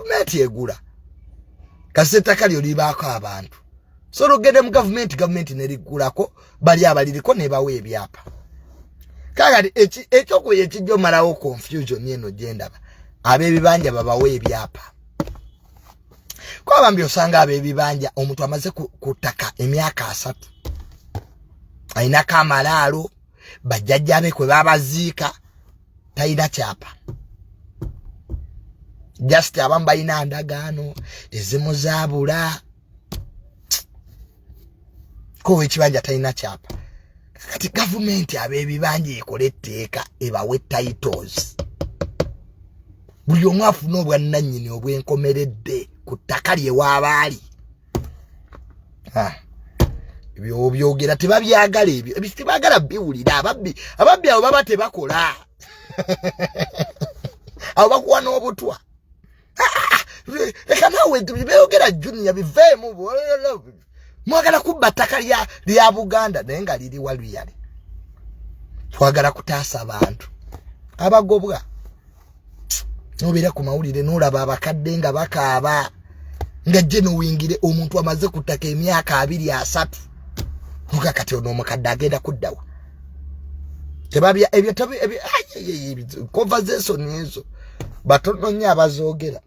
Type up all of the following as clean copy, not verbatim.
Government egula. Kaseta kalyo libako abantu. So logede mu government nerigulako bali abaliriko ne bawe ebyapa. Kagati ekyokuye ekijjo malawo confusion eno gyendaba. Ab'ebibanja babawe ebyapa. Kwa bambi osanga ab'ebibanja omuntu amaze kutaka emyaka 3. Aina kamalalo bajjajjabe kwe babaziika tayina kyapa. Just abamba ina ndagaano ezimu zaabula. Ko ekibanja tayina kyapa. Kati government ab'ebibanja ekole etteeka ebawe titles. Buli omu afuna obwannannyini obwenkomeredde ku ttaka lye w'abaali. Ebyo byogera tebabyagala ebyo. Ebyo tebaagala biwulira ababbi abo baba tebakola. Abo bakuwa n'obutwa. Leka nawe byogera Junior biveemu mwagala kubba ttaka lya Buganda naye nga liri waluyale. Twagala kutaasa abantu abagobwa. Nobera ku mawulire n'olaba abakadde nga bakaaba nga jje n'owingire omuntu amaze kutaka emyaka 2-3. Nuka kati ono omukadde agenda kuddawa. Tebabya ebyo conversation ezo batono nnyo abazoogera.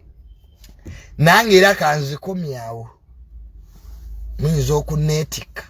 Nange era kanzikomyawo. Muyinza okuneetika.